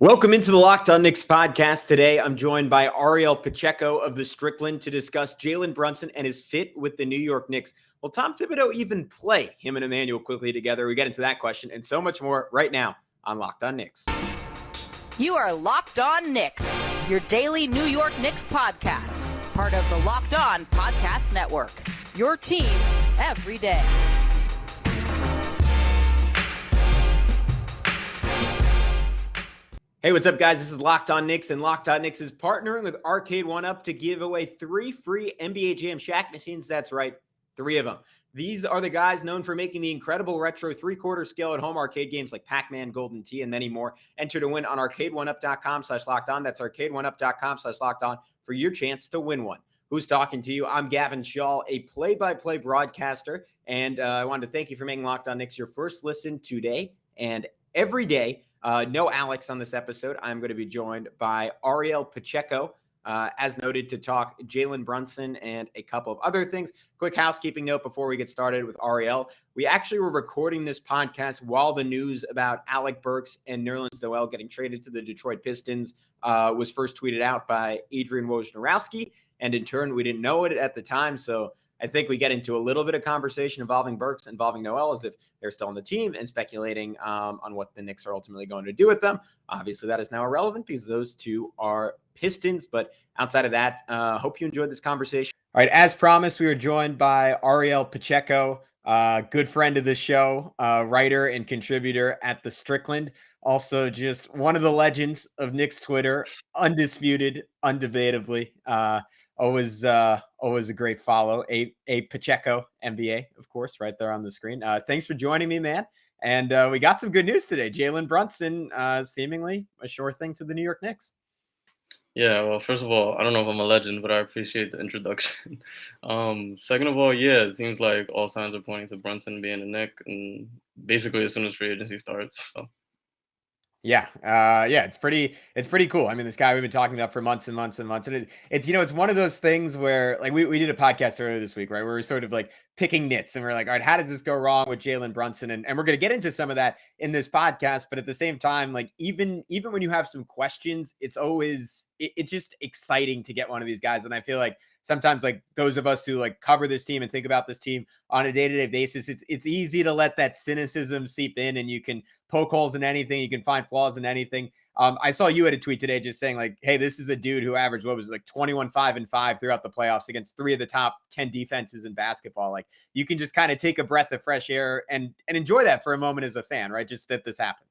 Welcome into the Locked On Knicks podcast. Today, I'm joined by Ariel Pacheco of the Strickland to discuss Jalen Brunson and his fit with the New York Knicks. Will Tom Thibodeau even play him and Immanuel Quickley together? We get into that question and so much more right now on Locked On Knicks. You are Locked On Knicks, your daily New York Knicks podcast, part of the Locked On Podcast Network, your team every day. Hey, what's up, guys? This is Locked On Knicks, and Locked On Knicks is partnering with Arcade1Up to give away 3 free NBA JAM Shaq machines. That's right, 3 of them. These are the guys known for making the incredible retro 3/4 scale at home arcade games like Pac-Man, Golden Tee, and many more. Enter to win on arcade1up.com/lockedon. That's arcade1up.com/lockedon for your chance to win one. Who's talking to you? I'm Gavin Schall, a play-by-play broadcaster, and I wanted to thank you for making Locked On Knicks your first listen today and every day. No Alex on this episode. I'm going to be joined by Ariel Pacheco, as noted, to talk Jalen Brunson and a couple of other things. Quick housekeeping note before we get started with Ariel. We actually were recording this podcast while the news about Alec Burks and Nerlens Noel getting traded to the Detroit Pistons was first tweeted out by Adrian Wojnarowski. And in turn, we didn't know it at the time. So I think we get into a little bit of conversation involving Burks, involving Noel, as if they're still on the team, and speculating on what the Knicks are ultimately going to do with them. Obviously, that is now irrelevant because those two are Pistons. But outside of that, hope you enjoyed this conversation. All right, as promised, we were joined by Ariel Pacheco, good friend of the show, writer and contributor at the Strickland. Also, just one of the legends of Knicks Twitter, undisputed, undebatably. Always a great follow. A Pacheco MBA, of course, right there on the screen. Thanks for joining me, man. And we got some good news today. Jalen Brunson, seemingly a sure thing to the New York Knicks. Yeah, well, first of all, I don't know if I'm a legend, but I appreciate the introduction. Second of all, yeah, it seems like all signs are pointing to Brunson being a Knick, and basically as soon as free agency starts. So. Yeah, it's pretty cool. I mean, this guy we've been talking about for months and months and months, and it's it's one of those things where, like, we did a podcast earlier this week, right, where we're sort of like picking nits, and we're like, all right, how does this go wrong with Jalen Brunson? And we're going to get into some of that in this podcast, but at the same time, like, even when you have some questions, it's always it's just exciting to get one of these guys. And I feel like sometimes, like, those of us who like cover this team and think about this team on a day-to-day basis, it's easy to let that cynicism seep in, and you can poke holes in anything, you can find flaws in anything. I saw you had a tweet today just saying, like, hey, this is a dude who averaged, what was it, like 21, 5, and 5 throughout the playoffs against 3 of the top 10 defenses in basketball. Like, you can just kind of take a breath of fresh air and enjoy that for a moment as a fan, right? Just that this happened.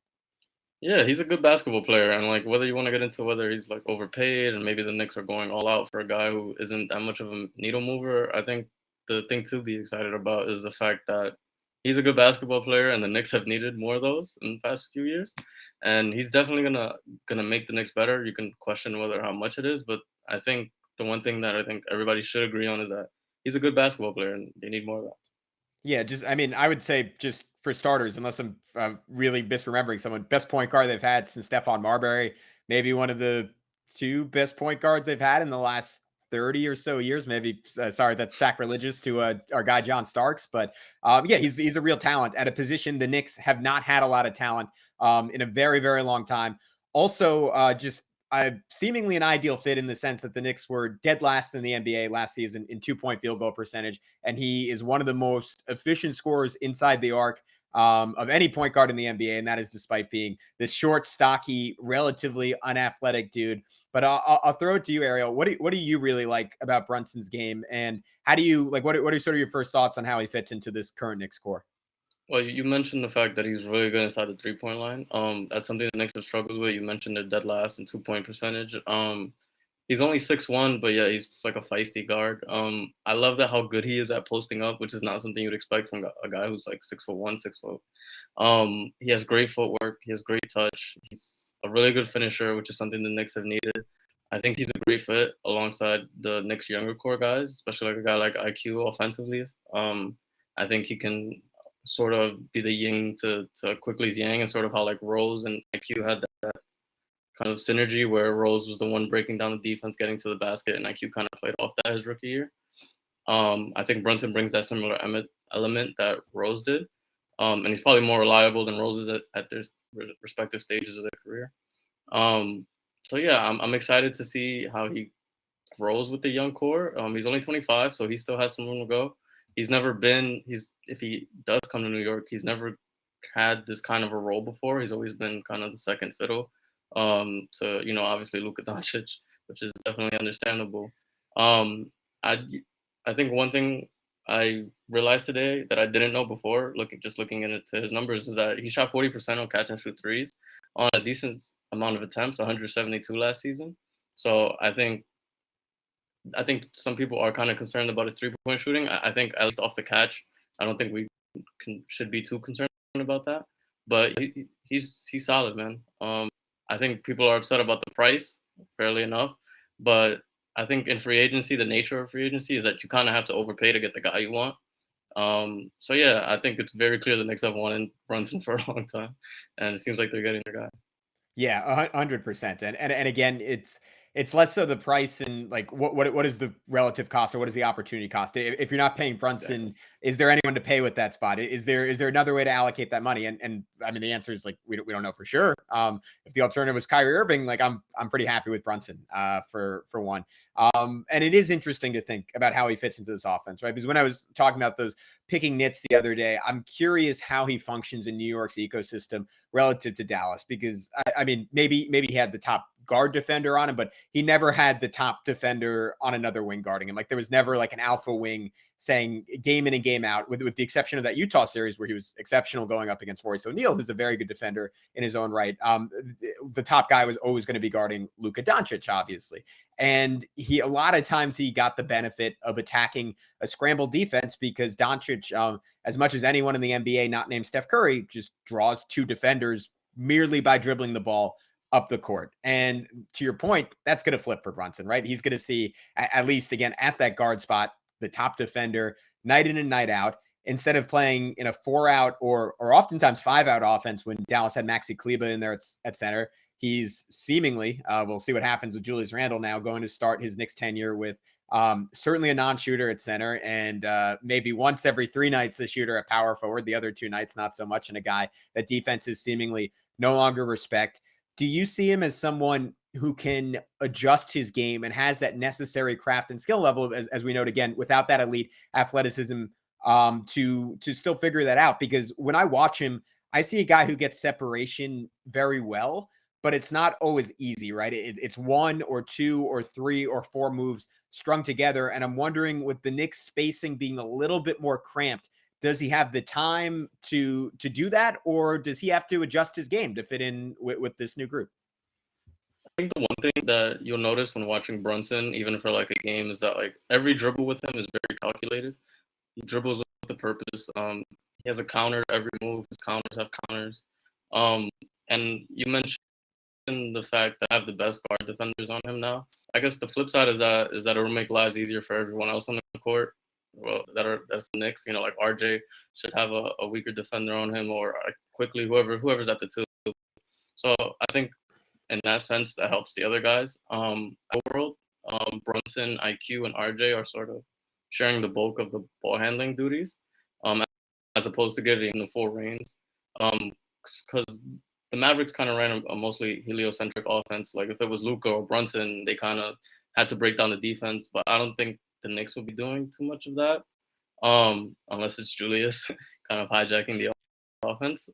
Yeah, he's a good basketball player, and like whether you want to get into whether he's like overpaid and maybe the Knicks are going all out for a guy who isn't that much of a needle mover, I think the thing to be excited about is the fact that he's a good basketball player, and the Knicks have needed more of those in the past few years. And he's definitely gonna make the Knicks better. You can question whether how much it is, but I think the one thing that I think everybody should agree on is that he's a good basketball player, and they need more of that. Yeah, I would say, just for starters, unless I'm really misremembering someone, best point guard they've had since Stephon Marbury, maybe one of the 2 best point guards they've had in the last 30 or so years. Maybe, sorry, that's sacrilegious to our guy John Starks, but yeah, he's a real talent at a position the Knicks have not had a lot of talent in a very, very long time. Also, just seemingly an ideal fit in the sense that the Knicks were dead last in the NBA last season in 2-point field goal percentage, and he is one of the most efficient scorers inside the arc of any point guard in the NBA, and that is despite being this short, stocky, relatively unathletic dude. But I'll throw it to you, Ariel. What do you really like about Brunson's game, and how do you like? What are sort of your first thoughts on how he fits into this current Knicks core? Well, you mentioned the fact that he's really good inside the 3-point line. That's something the Knicks have struggled with. You mentioned they're dead last in 2-point percentage. He's only 6'1", but yeah, he's like a feisty guard. I love that how good he is at posting up, which is not something you'd expect from a guy who's like 6'1", 6'0". He has great footwork. He has great touch. He's a really good finisher, which is something the Knicks have needed. I think he's a great fit alongside the Knicks' younger core guys, especially like a guy like IQ offensively. I think he can sort of be the yin to Quickley's yang, and sort of how like Rose and IQ had that kind of synergy where Rose was the one breaking down the defense, getting to the basket, and IQ kind of played off that his rookie year. I think Brunson brings that similar element that Rose did. And he's probably more reliable than Rose is at their respective stages of their career. So yeah, I'm excited to see how he grows with the young core. He's only 25, so he still has some room to go. If he does come to New York, he's never had this kind of a role before. He's always been kind of the second fiddle to, obviously Luka Doncic, which is definitely understandable. Um, I I think one thing I realized today that I didn't know before, looking into his numbers, is that he shot 40% on catch and shoot threes on a decent amount of attempts, 172 last season. So I think some people are kind of concerned about his 3-point shooting. I think at least off the catch, I don't think we should be too concerned about that. But he's solid, man. I think people are upset about the price, fairly enough. But I think in free agency, the nature of free agency is that you kind of have to overpay to get the guy you want. So yeah, I think it's very clear the Knicks have wanted Brunson for a long time, and it seems like they're getting their guy. Yeah, 100%. And again, it's less so the price and like what is the relative cost or what is the opportunity cost? If you're not paying Brunson, Exactly. is there anyone to pay with that spot? Is there another way to allocate that money? And I mean the answer is like we don't know for sure. If the alternative was Kyrie Irving, like I'm pretty happy with Brunson for one. And it is interesting to think about how he fits into this offense, right? Because when I was talking about those picking nits the other day, I'm curious how he functions in New York's ecosystem relative to Dallas, because I mean, maybe he had the top guard defender on him, but he never had the top defender on another wing guarding him. Like there was never like an alpha wing saying game in and game out, with the exception of that Utah series where he was exceptional going up against Royce O'Neal, who's a very good defender in his own right. The top guy was always going to be guarding Luka Doncic, obviously. And a lot of times he got the benefit of attacking a scramble defense because Doncic, as much as anyone in the NBA not named Steph Curry, just draws two defenders merely by dribbling the ball up the court. And to your point, that's going to flip for Brunson, right? He's going to see, at least again, at that guard spot, the top defender night in and night out, instead of playing in a 4-out or oftentimes 5-out offense when Dallas had Maxi Kleber in there at center. He's seemingly, we'll see what happens with Julius Randle now, going to start his Knicks tenure with certainly a non-shooter at center, and maybe once every 3 nights a shooter at power forward. The other 2 nights, not so much, and a guy that defenses seemingly no longer respect. Do you see him as someone who can adjust his game and has that necessary craft and skill level, as we note again, without that elite athleticism, to still figure that out? Because when I watch him, I see a guy who gets separation very well, but it's not always easy, right? It's 1 or 2 or 3 or 4 moves strung together. And I'm wondering, with the Knicks spacing being a little bit more cramped, does he have the time to do that, or does he have to adjust his game to fit in with this new group? I think the one thing that you'll notice when watching Brunson, even for like a game, is that like every dribble with him is very calculated. He dribbles with a purpose. He has a counter to every move. His counters have counters. And you mentioned the fact that I have the best guard defenders on him now. I guess the flip side is that it'll make lives easier for everyone else on the court. Well, that's the Knicks. Like RJ should have a weaker defender on him, or Quickley, whoever's at the 2. So I think in that sense that helps the other guys. Overall, Brunson, IQ, and RJ are sort of sharing the bulk of the ball handling duties, as opposed to giving the full reins. Because the Mavericks kind of ran a mostly heliocentric offense. Like if it was Luka or Brunson, they kind of had to break down the defense. But I don't think the Knicks will be doing too much of that, unless it's Julius kind of hijacking the offense.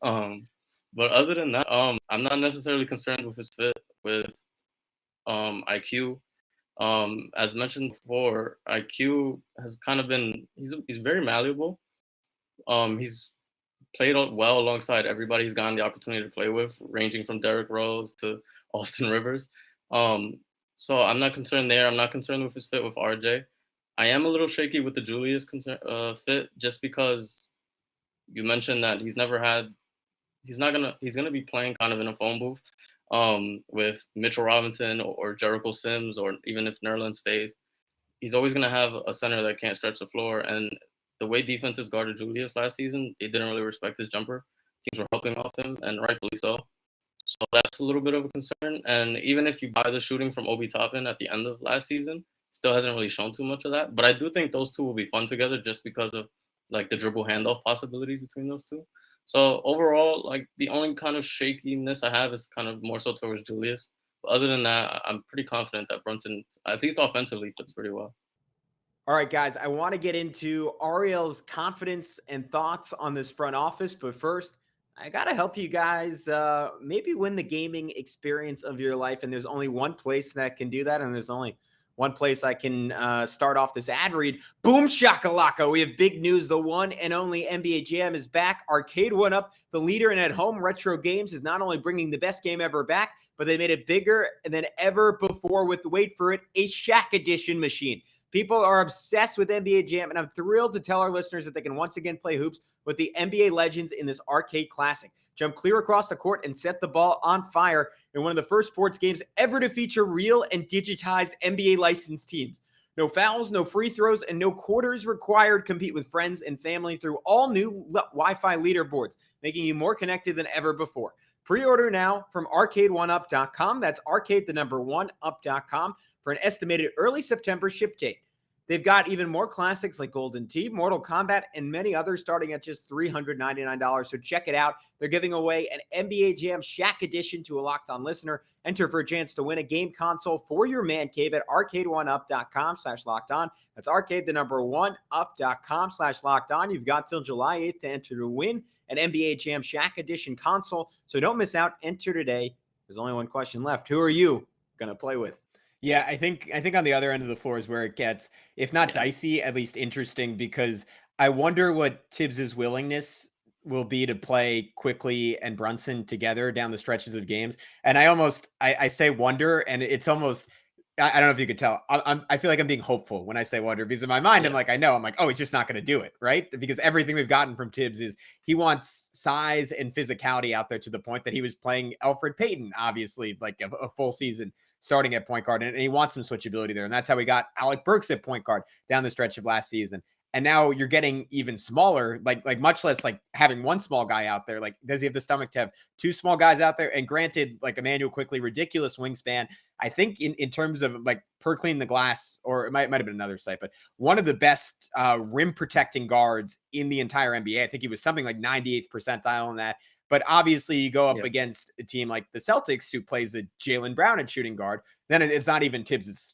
But other than that, I'm not necessarily concerned with his fit with IQ. As mentioned before, IQ has kind of been he's very malleable. He's played well alongside everybody he's gotten the opportunity to play with, ranging from Derrick Rose to Austin Rivers. So I'm not concerned there. I'm not concerned with his fit with RJ. I am a little shaky with the Julius fit, just because you mentioned that he's gonna be playing kind of in a phone booth with Mitchell Robinson or Jericho Sims, or even if Nerlens stays. He's always gonna have a center that can't stretch the floor, and the way defenses guarded Julius last season, they didn't really respect his jumper. Teams were helping off him, and rightfully so. So that's a little bit of a concern. And even if you buy the shooting from Obi Toppin at the end of last season, still hasn't really shown too much of that. But I do think those two will be fun together, just because of like the dribble handoff possibilities between those two. So overall, like the only kind of shakiness I have is kind of more so towards Julius. But other than that, I'm pretty confident that Brunson, at least offensively, fits pretty well. All right, guys, I want to get into Ariel's confidence and thoughts on this front office. But first, I got to help you guys maybe win the gaming experience of your life. And there's only one place that can do that. And there's only one place I can start off this ad read. Boom shakalaka. We have big news. The one and only NBA Jam is back. Arcade One Up, the leader in at-home retro games, is not only bringing the best game ever back, but they made it bigger than ever before with, wait for it, a Shaq Edition machine. People are obsessed with NBA Jam, and I'm thrilled to tell our listeners that they can once again play hoops with the NBA legends in this arcade classic. Jump clear across the court and set the ball on fire in one of the first sports games ever to feature real and digitized NBA licensed teams. No fouls, no free throws, and no quarters required. Compete with friends and family through all new Wi-Fi leaderboards, making you more connected than ever before. Pre-order now from arcade1up.com. That's arcade1up.com for an estimated early September ship date. They've got even more classics like Golden Tee, Mortal Kombat, and many others starting at just $399. So check it out. They're giving away an NBA Jam Shaq edition to a Locked On listener. Enter for a chance to win a game console for your man cave at arcade1up.com/lockedon. That's arcade1up.com/lockedon. You've got till July 8th to enter to win an NBA Jam Shaq edition console. So don't miss out. Enter today. There's only one question left. Who are you going to play with? Yeah, I think on the other end of the floor is where it gets, if not dicey, at least interesting, because I wonder what Tibbs's willingness will be to play Quickley and Brunson together down the stretches of games. And I say wonder, and it's almost, I don't know if you could tell. I feel like I'm being hopeful when I say wonder, because in my mind, I'm like, oh, he's just not going to do it, right? Because everything we've gotten from Tibbs is he wants size and physicality out there to the point that he was playing Elfrid Payton, obviously, like a full season starting at point guard, and he wants some switchability there. And that's how we got Alec Burks at point guard down the stretch of last season. And now you're getting even smaller, like much less like having one small guy out there. Like, does he have the stomach to have two small guys out there? And granted, like Immanuel Quickley, ridiculous wingspan. I think in terms of like per clean the glass, or it might have been another site, but one of the best rim protecting guards in the entire NBA. I think he was something like 98th percentile in that. But obviously, you go up against a team like the Celtics, who plays a Jalen Brown at shooting guard. Then it's not even Tibbs's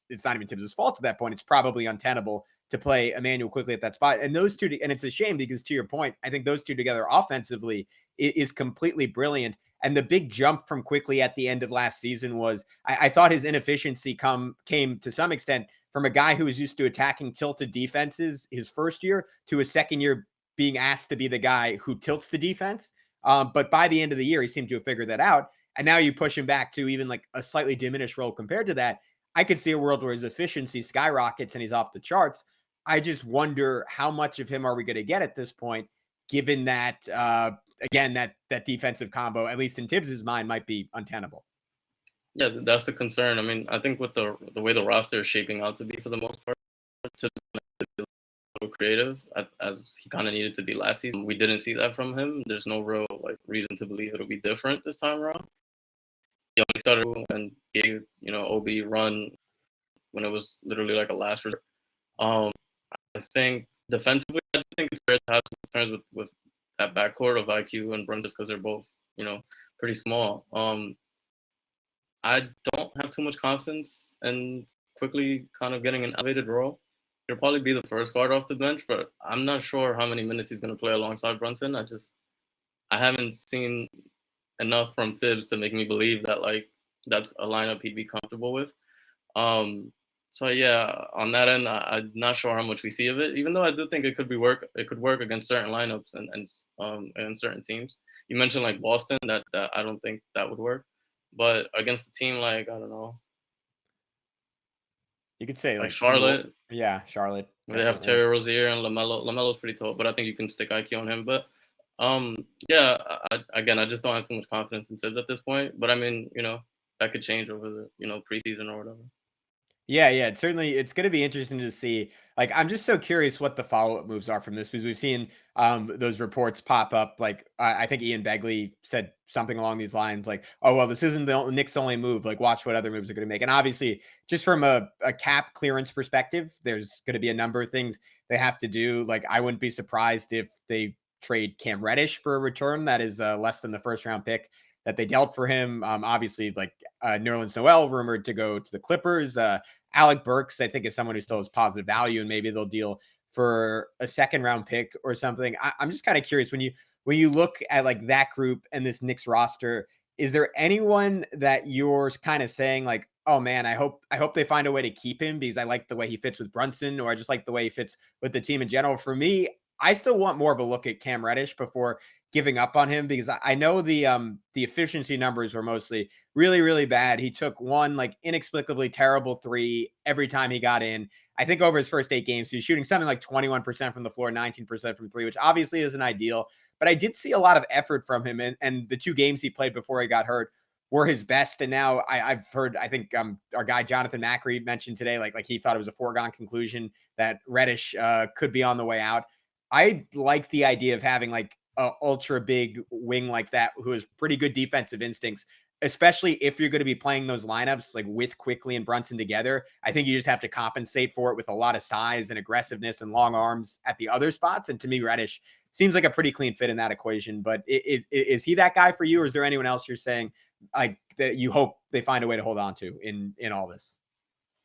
fault at that point. It's probably untenable to play Immanuel Quickley at that spot. And those two, and it's a shame because, to your point, I think those two together offensively is completely brilliant. And the big jump from Quickley at the end of last season was, I thought his inefficiency came to some extent from a guy who was used to attacking tilted defenses his first year to a second year being asked to be the guy who tilts the defense. But by the end of the year, he seemed to have figured that out. And now you push him back to even like a slightly diminished role compared to that. I could see a world where his efficiency skyrockets and he's off the charts. I just wonder how much of him are we going to get at this point, given that, again, that defensive combo, at least in Tibbs's mind, might be untenable. Yeah, that's the concern. I mean, I think with the way the roster is shaping out to be for the most part, Tibbs is a little creative as he kind of needed to be last season. We didn't see that from him. There's no real like reason to believe it'll be different this time around. He only started and gave OB run when it was literally like a last resort. I think defensively, I think it's fair to have some concerns with that backcourt of IQ and Brunson because they're both pretty small. I don't have too much confidence in Quickley kind of getting an elevated role. He'll probably be the first guard off the bench, but I'm not sure how many minutes he's going to play alongside Brunson. I haven't seen enough from Tibbs to make me believe that like that's a lineup he'd be comfortable with. So yeah, on that end, I'm not sure how much we see of it. Even though I do think it could work against certain lineups and certain teams. You mentioned like Boston, that I don't think that would work, but against a team like I don't know, you could say like Charlotte. Charlotte. They have Terry Rozier and LaMelo. LaMelo's pretty tall, but I think you can stick IQ on him. But I just don't have too much confidence in Tibbs at this point. But I mean, that could change over the preseason or whatever. Yeah, it's going to be interesting to see. Like, I'm just so curious what the follow-up moves are from this, because we've seen those reports pop up. Like, I think Ian Begley said something along these lines, like, "Oh, well, this isn't the Knicks' only move. Like, watch what other moves are going to make." And obviously, just from a cap clearance perspective, there's going to be a number of things they have to do. Like, I wouldn't be surprised if they trade Cam Reddish for a return that is less than the first round pick that they dealt for him. Obviously, like Nerlens Noel rumored to go to the Clippers. Alec Burks, I think, is someone who still has positive value, and maybe they'll deal for a second round pick or something. I'm just kind of curious when you look at like that group and this Knicks roster, is there anyone that you're kind of saying like, oh man, I hope they find a way to keep him because I like the way he fits with Brunson, or I just like the way he fits with the team in general? For me, I still want more of a look at Cam Reddish before giving up on him, because I know the efficiency numbers were mostly really, really bad. He took one like inexplicably terrible three every time he got in. I think over his first 8 games, he was shooting something like 21% from the floor, 19% from three, which obviously isn't ideal. But I did see a lot of effort from him, and the 2 games he played before he got hurt were his best. And now I've heard, I think our guy Jonathan Macri mentioned today, like he thought it was a foregone conclusion that Reddish could be on the way out. I like the idea of having like a ultra big wing like that who has pretty good defensive instincts, especially if you're going to be playing those lineups like with Quickley and Brunson together. I think you just have to compensate for it with a lot of size and aggressiveness and long arms at the other spots. And to me, Reddish seems like a pretty clean fit in that equation. But is he that guy for you, or is there anyone else you're saying like that you hope they find a way to hold on to in all this?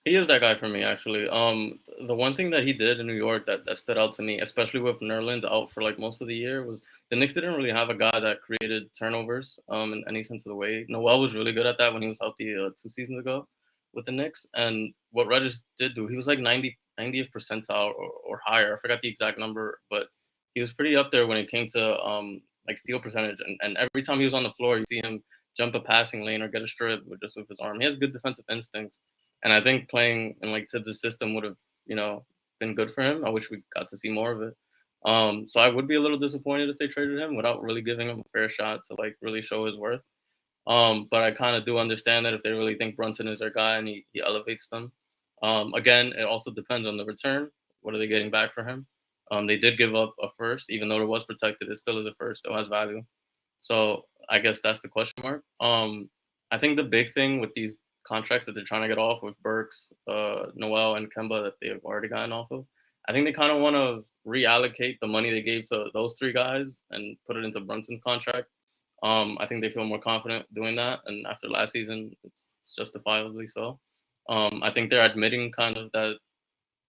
He is that guy for me, actually. The one thing that he did in New York that stood out to me, especially with Nerlens out for like most of the year, was the Knicks didn't really have a guy that created turnovers in any sense of the way. Noel was really good at that when he was healthy 2 seasons ago with the Knicks. And what Reddish did do, he was like 90th percentile or higher. I forgot the exact number, but he was pretty up there when it came to like steal percentage. And every time he was on the floor, you see him jump a passing lane or get a strip just with his arm. He has good defensive instincts. And I think playing in like Tibbs' system would have, been good for him. I wish we got to see more of it. So I would be a little disappointed if they traded him without really giving him a fair shot to like really show his worth. But I kind of do understand that if they really think Brunson is their guy and he elevates them. Again, it also depends on the return. What are they getting back for him? They did give up a first, even though it was protected. It still is a first. Still has value. So I guess that's the question mark. I think the big thing with these contracts that they're trying to get off with Burks, Noel, and Kemba that they've already gotten off of, I think they kind of want to reallocate the money they gave to those 3 guys and put it into Brunson's contract. I think they feel more confident doing that, and after last season, it's justifiably so. I think they're admitting kind of that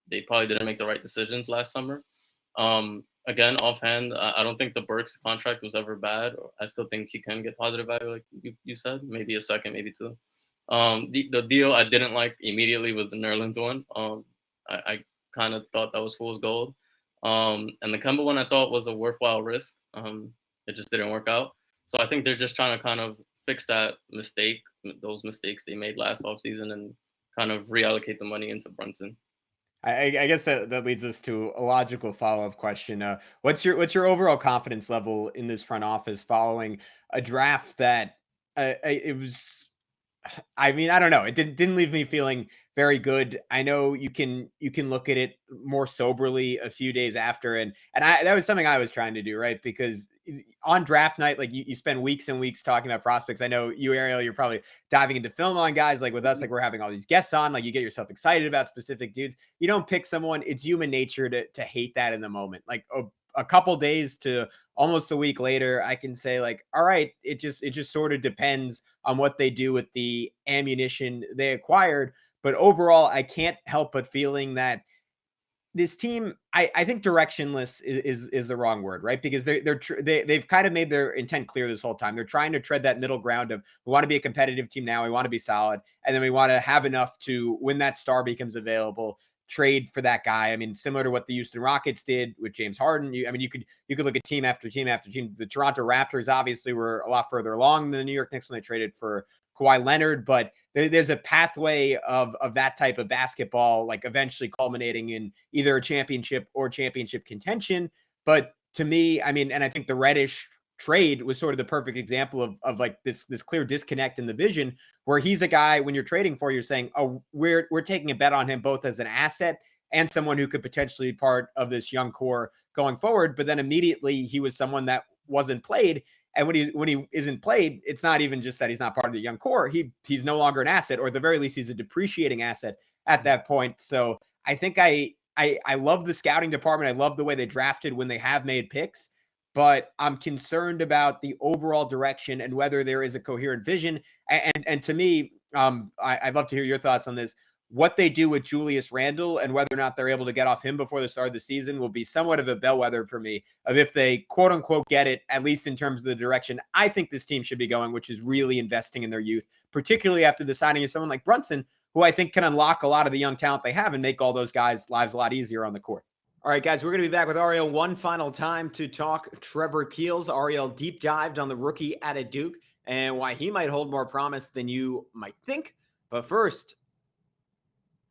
they probably didn't make the right decisions last summer. Again, offhand, I don't think the Burks contract was ever bad. I still think he can get positive value, like you said, maybe a second, maybe 2. The deal I didn't like immediately was the Nerlens one. I kind of thought that was fool's gold. And the Kemba one I thought was a worthwhile risk. It just didn't work out. So I think they're just trying to kind of fix those mistakes they made last offseason, and kind of reallocate the money into Brunson. I guess that leads us to a logical follow-up question. What's your overall confidence level in this front office following a draft that it was? I mean, I don't know. It didn't leave me feeling very good. I know you can look at it more soberly a few days after, and that was something I was trying to do, right? Because on draft night, like you spend weeks and weeks talking about prospects. I know you, Ariel, you're probably diving into film on guys. Like with us, like we're having all these guests on. Like you get yourself excited about specific dudes. You don't pick someone. It's human nature to hate that in the moment. Like a couple days to almost a week later, I can say like, all right, it just sort of depends on what they do with the ammunition they acquired. But overall, I can't help but feeling that this team, I think directionless is the wrong word, right? Because they've kind of made their intent clear this whole time. They're trying to tread that middle ground of we want to be a competitive team now, we want to be solid, and then we want to have enough to when that star becomes available, trade for that guy. I mean, similar to what the Houston Rockets did with James Harden. You could look at team after team after team. The Toronto Raptors obviously were a lot further along than the New York Knicks when they traded for Kawhi Leonard, but there's a pathway of that type of basketball, like eventually culminating in either a championship or championship contention. But to me, I mean, and I think the Reddish trade was sort of the perfect example of like this clear disconnect in the vision, where he's a guy when you're trading for, you're saying, oh, we're taking a bet on him both as an asset and someone who could potentially be part of this young core going forward. But then immediately he was someone that wasn't played. And when he isn't played, it's not even just that he's not part of the young core. He's no longer an asset, or at the very least, he's a depreciating asset at that point. So I think I love the scouting department. I love the way they drafted when they have made picks. but I'm concerned about the overall direction and whether there is a coherent vision. And to me, I'd love to hear your thoughts on this. What they do with Julius Randle and whether or not they're able to get off him before the start of the season will be somewhat of a bellwether for me of if they quote unquote get it, at least in terms of the direction I think this team should be going, which is really investing in their youth, particularly after the signing of someone like Brunson, who I think can unlock a lot of the young talent they have and make all those guys' lives a lot easier on the court. All right, guys, we're going to be back with Ariel one final time to talk Trevor Keels. Ariel deep dived on the rookie out of Duke and why he might hold more promise than you might think. But first,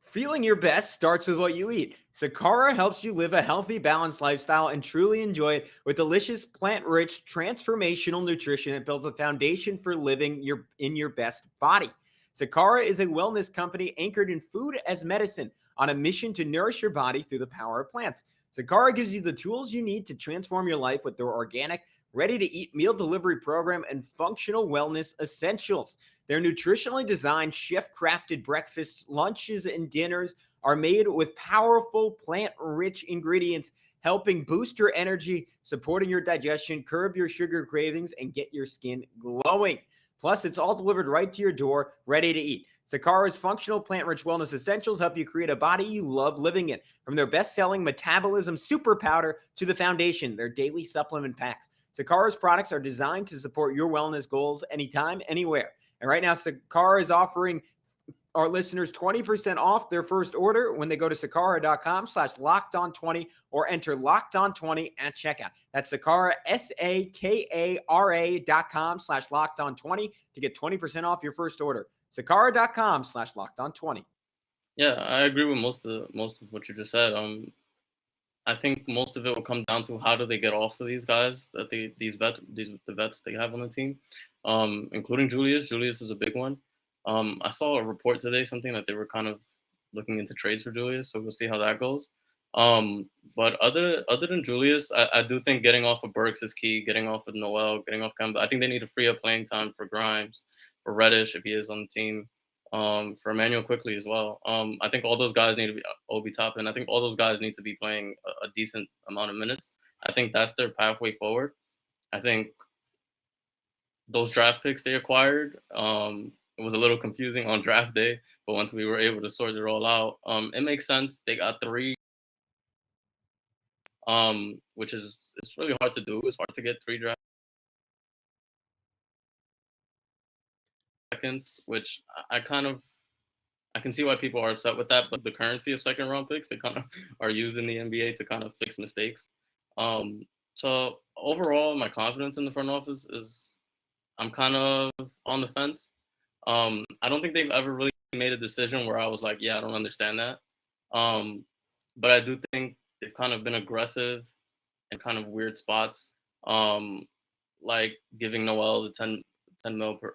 feeling your best starts with what you eat. Sakara helps you live a healthy, balanced lifestyle and truly enjoy it with delicious, plant-rich, transformational nutrition that builds a foundation for living in your best body. Sakara is a wellness company anchored in food as medicine on a mission to nourish your body through the power of plants. Sakara gives you the tools you need to transform your life with their organic, ready-to-eat meal delivery program and functional wellness essentials. Their nutritionally designed, chef-crafted breakfasts, lunches, and dinners are made with powerful plant-rich ingredients, helping boost your energy, supporting your digestion, curb your sugar cravings, and get your skin glowing. Plus, it's all delivered right to your door, ready to eat. Sakara's functional plant-rich wellness essentials help you create a body you love living in. From their best-selling Metabolism Super Powder to the Foundation, their daily supplement packs. Sakara's products are designed to support your wellness goals anytime, anywhere. And right now, Sakara is offering our listeners 20% off their first order when they go to sakara.com/lockedon20 or enter lockedon20 at checkout. That's Sakara, SAKARA.com/lockedon20 to get 20% off your first order. Sakara.com/lockedon20. Yeah, I agree with most of what you just said. I think most of it will come down to how do they get off of these guys that the vets they have on the team, including Julius. Julius is a big one. I saw a report today, something that they were kind of looking into trades for Julius, so we'll see how that goes. But other than Julius, I do think getting off of Burks is key. Getting off of Noel, getting off Kemba. I think they need to free up playing time for Grimes, for Reddish if he is on the team, for Immanuel Quickley as well. I think all those guys need to be Obi Toppin. I think all those guys need to be playing a decent amount of minutes. I think that's their pathway forward. I think those draft picks they acquired, it was a little confusing on draft day, but once we were able to sort it all out, it makes sense. They got 3, which is it's really hard to do. It's hard to get 3 draft seconds, which I can see why people are upset with that. But the currency of second round picks, they kind of are used in the NBA to kind of fix mistakes. So overall, my confidence in the front office is I'm kind of on the fence. I don't think they've ever really made a decision where I was like, yeah, I don't understand that. But I do think they've kind of been aggressive in kind of weird spots, like giving Noel the 10 mil per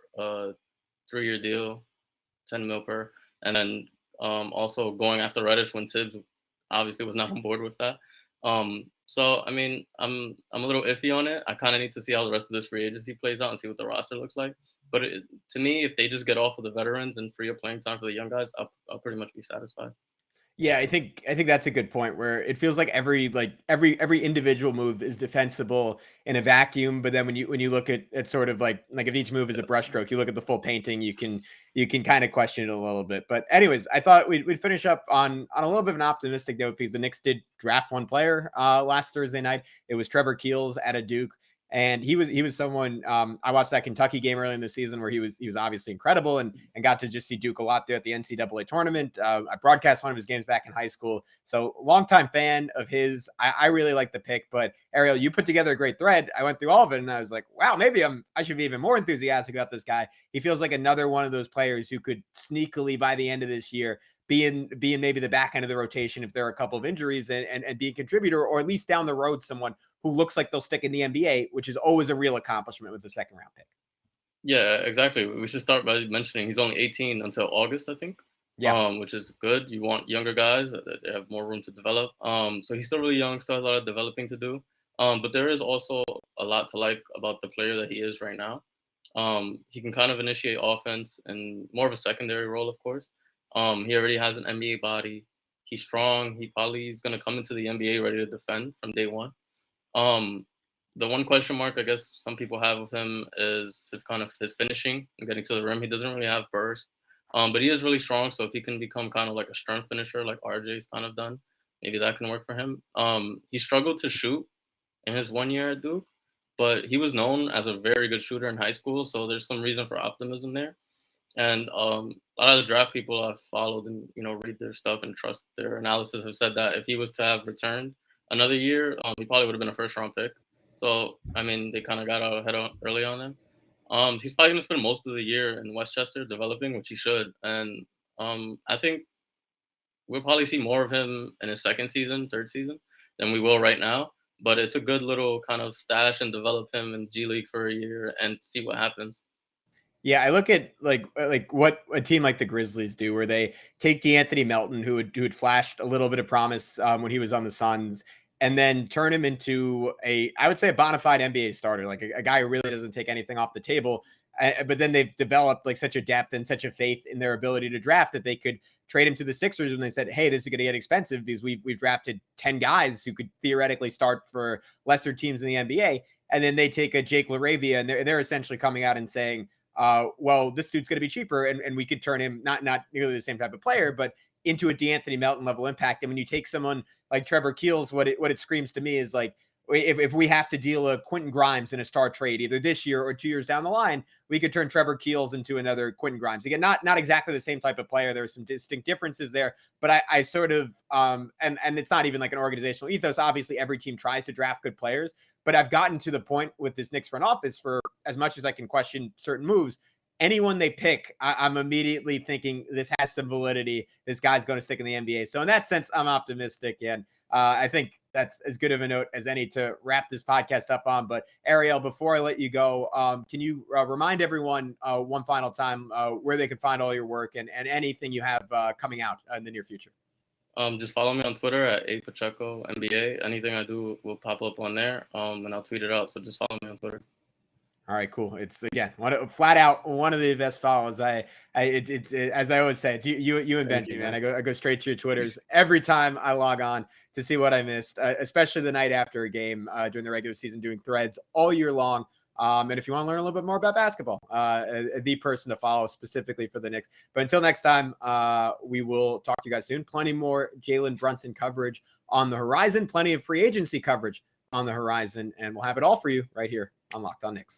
3-year deal, 10 mil per, and then also going after Reddish when Tibbs obviously was not on board with that. So I mean, I'm a little iffy on it. I kind of need to see how the rest of this free agency plays out and see what the roster looks like. But to me, if they just get off of the veterans and free up playing time for the young guys, I'll pretty much be satisfied. Yeah, I think that's a good point where it feels like every individual move is defensible in a vacuum, but then when you look at sort of like if each move is a brushstroke, you look at the full painting, you can kind of question it a little bit. But anyways, I thought we'd finish up on a little bit of an optimistic note because the Knicks did draft one player last Thursday night. It was Trevor Keels out of Duke. And he was someone I watched that Kentucky game early in the season where he was obviously incredible and got to just see Duke a lot there at the NCAA tournament. I broadcast one of his games back in high school. So longtime fan of his. I really like the pick. But Ariel, you put together a great thread. I went through all of it and I was like, wow, maybe I should be even more enthusiastic about this guy. He feels like another one of those players who could sneakily by the end of this year being maybe the back end of the rotation if there are a couple of injuries and be a contributor, or at least down the road someone who looks like they'll stick in the NBA, which is always a real accomplishment with the second round pick. Yeah, exactly. We should start by mentioning he's only 18 until August, I think. Yeah. Which is good. You want younger guys that they have more room to develop. So he's still really young, still has a lot of developing to do. But there is also a lot to like about the player that he is right now. He can kind of initiate offense and more of a secondary role, of course. He already has an NBA body. He's strong. He probably is going to come into the NBA ready to defend from day one. The one question mark I guess some people have with him is his finishing and getting to the rim. He doesn't really have burst, but he is really strong. So if he can become kind of like a strength finisher, like RJ's kind of done, maybe that can work for him. He struggled to shoot in his 1 year at Duke, but he was known as a very good shooter in high school. So there's some reason for optimism there. And a lot of the draft people I've followed and read their stuff and trust their analysis have said that if he was to have returned another year, he probably would have been a first round pick. So I mean, they kind of got out ahead early on him. He's probably gonna spend most of the year in Westchester developing, which he should. And I think we'll probably see more of him in his second season, third season, than we will right now. But it's a good little kind of stash and develop him in G League for a year and see what happens. Yeah, I look at like what a team like the Grizzlies do, where they take DeAnthony Melton, who had flashed a little bit of promise when he was on the Suns, and then turn him into I would say a bona fide NBA starter, like a guy who really doesn't take anything off the table. But then they've developed like such a depth and such a faith in their ability to draft that they could trade him to the Sixers when they said, "Hey, this is going to get expensive because we've drafted 10 guys who could theoretically start for lesser teams in the NBA." And then they take a Jake LaRavia, and they're essentially coming out and saying, well, this dude's going to be cheaper, and we could turn him not nearly the same type of player, but into a DeAnthony Melton level impact. And when you take someone like Trevor Keels, what it screams to me is like, if we have to deal a Quentin Grimes in a star trade either this year or 2 years down the line, we could turn Trevor Keels into another Quentin Grimes. Again, not exactly the same type of player. There's some distinct differences there, but I sort of and it's not even like an organizational ethos. Obviously, every team tries to draft good players, but I've gotten to the point with this Knicks front office, for as much as I can question certain moves, anyone they pick, I'm immediately thinking this has some validity. This guy's going to stick in the NBA. So in that sense, I'm optimistic. And I think that's as good of a note as any to wrap this podcast up on. But Ariel, before I let you go, can you remind everyone one final time where they can find all your work and anything you have coming out in the near future? Just follow me on Twitter at Pacheco NBA. Anything I do will pop up on there, and I'll tweet it out. So just follow me on Twitter. All right, cool. It's again flat out one of the best follows. It's as I always say, it's you and Benji, man. I go straight to your Twitters every time I log on to see what I missed, especially the night after a game during the regular season, doing threads all year long. And if you want to learn a little bit more about basketball, the person to follow specifically for the Knicks. But until next time, we will talk to you guys soon. Plenty more Jalen Brunson coverage on the horizon. Plenty of free agency coverage on the horizon, and we'll have it all for you right here on Locked On Knicks.